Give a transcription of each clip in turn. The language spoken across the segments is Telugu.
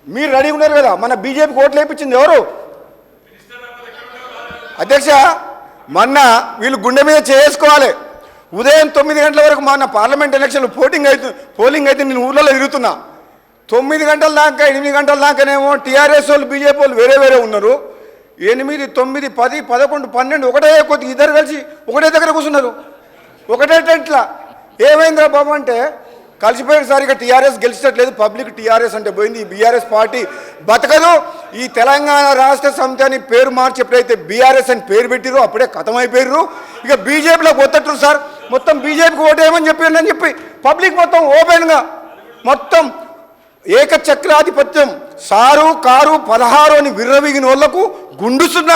మీరు రెడీ ఉన్నారు కదా, మన బీజేపీకి ఓట్లు వేయించింది ఎవరు? అధ్యక్ష, మొన్న వీళ్ళు గుండె మీద చేసుకోవాలి. ఉదయం 9 గంటల వరకు మన పార్లమెంట్ ఎలక్షన్లు పోలింగ్ అయితే నేను ఊళ్ళలో తిరుగుతున్నా. 9 గంటల దాకా 8 గంటల దాకానేమో టీఆర్ఎస్ వాళ్ళు బీజేపీ వాళ్ళు వేరే వేరే ఉన్నారు. 8, 9, 10, 11, 12 ఒకటే కొద్ది ఇద్దరు కలిసి ఒకటే దగ్గర కూర్చున్నారు, ఒకటే టెంట్లా. ఏమైందిరా బాబు అంటే కలిసిపోయారు సార్. ఇక టీఆర్ఎస్ గెలిచట్లేదు, పబ్లిక్ టీఆర్ఎస్ అంటే పోయింది, ఈ బీఆర్ఎస్ పార్టీ బతకదు. ఈ తెలంగాణ రాష్ట్ర సమితి అని పేరు మార్చి ఎప్పుడైతే బీఆర్ఎస్ అని పేరు పెట్టిరో అప్పుడే ఖతమైపోయారు. ఇక బీజేపీలో పోతట్టు సార్, మొత్తం బీజేపీకి ఓటేయమని చెప్పారని చెప్పి పబ్లిక్ మొత్తం ఓపెన్గా మొత్తం ఏకచక్రాధిపత్యం సారు కారు 16 అని విర్రవీగిన వాళ్లకు గుండుసున్న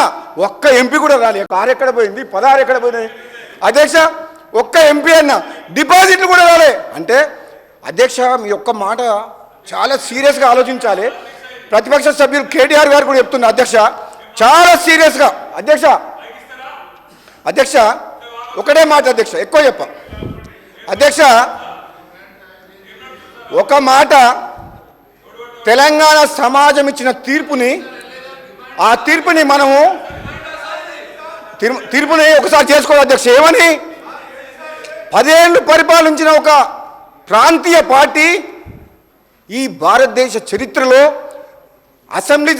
ఒక్క ఎంపీ కూడా రాలేదు. 6 ఎక్కడ పోయింది, 16 ఎక్కడ పోయినాయి అధ్యక్ష? ఒక్క ఎంపీ అన్న డిపాజిట్లు కూడా రాలే. అంటే అధ్యక్ష, మీ ఒక్క మాట చాలా సీరియస్గా ఆలోచించాలి. ప్రతిపక్ష సభ్యులు కేటీఆర్ గారు కూడా చెప్తున్నారు అధ్యక్ష, చాలా సీరియస్గా. అధ్యక్ష ఒకటే మాట అధ్యక్ష, ఎక్కువ చెప్ప అధ్యక్ష. ఒక మాట, తెలంగాణ సమాజం ఇచ్చిన తీర్పుని, ఆ తీర్పుని మనము ఒకసారి చేసుకోవాలి అధ్యక్ష. ఏమని 10 ఏళ్ళు పరిపాలించిన ఒక ప్రాంతీయ పార్టీ ఈ భారతదేశ చరిత్రలో అసెంబ్లీ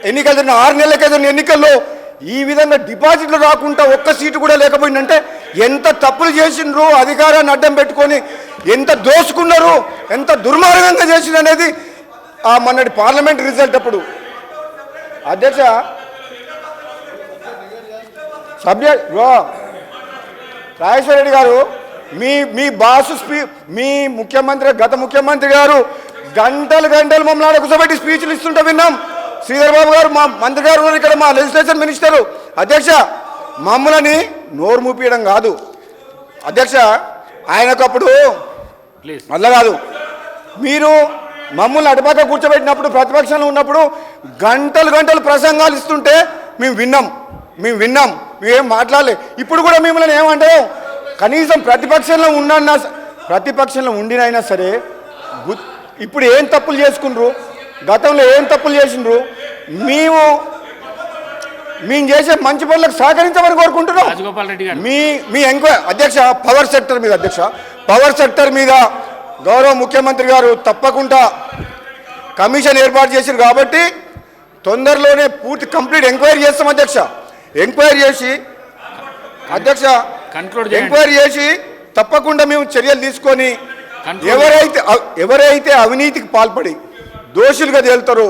ఎన్నికలు జరిగిన 6 నెలల జరిగిన ఎన్నికల్లో ఈ విధంగా డిపాజిట్లు రాకుండా ఒక్క సీటు కూడా లేకపోయిందంటే ఎంత తప్పులు చేసిండ్రు, అధికారాన్ని అడ్డం పెట్టుకొని ఎంత దోసుకున్నారు, ఎంత దుర్మార్గంగా చేసిండ్రు అనేది మొన్నటి పార్లమెంట్ రిజల్ట్ అప్పుడు. అధ్యక్ష రాజేశ్వర రెడ్డి గారు, మీ బాసు మీ ముఖ్యమంత్రి, గత ముఖ్యమంత్రి గారు గంటలు మమ్మల్ని ఆడ కూర్చోబెట్టి స్పీచ్లు ఇస్తుంటే విన్నాం. శ్రీధర్ బాబు గారు మా మంత్రి గారు ఉన్నారు ఇక్కడ, మా లెజిస్లేషన్ మినిస్టరు. అధ్యక్ష, మమ్మల్ని నోరు మూపియడం కాదు అధ్యక్ష, ఆయనకప్పుడు అట్లా కాదు. మీరు మమ్మల్ని అటుపక్క కూర్చోబెట్టినప్పుడు, ప్రతిపక్షంలో ఉన్నప్పుడు గంటలు ప్రసంగాలు ఇస్తుంటే మేము విన్నాం, మేమేం మాట్లాడలే. ఇప్పుడు కూడా మిమ్మల్ని ఏమంటే కనీసం ప్రతిపక్షంలో ఉండినైనా సరే ఇప్పుడు ఏం తప్పులు చేసుకుండ్రు, గతంలో ఏం తప్పులు చేసిండ్రు, మేము చేసే మంచి పనులకు సహకరించమని కోరుకుంటున్నాం. మీ ఎంక్వైరీ అధ్యక్ష, పవర్ సెక్టర్ మీద గౌరవ ముఖ్యమంత్రి గారు తప్పకుండా కమిషన్ ఏర్పాటు చేశారు కాబట్టి తొందరలోనే పూర్తి కంప్లీట్ ఎంక్వైరీ చేస్తాం అధ్యక్ష. ఎంక్వైరీ చేసి తప్పకుండా మేము చర్యలు తీసుకొని ఎవరైతే అవినీతికి పాల్పడి దోషులుగా తేలుతారో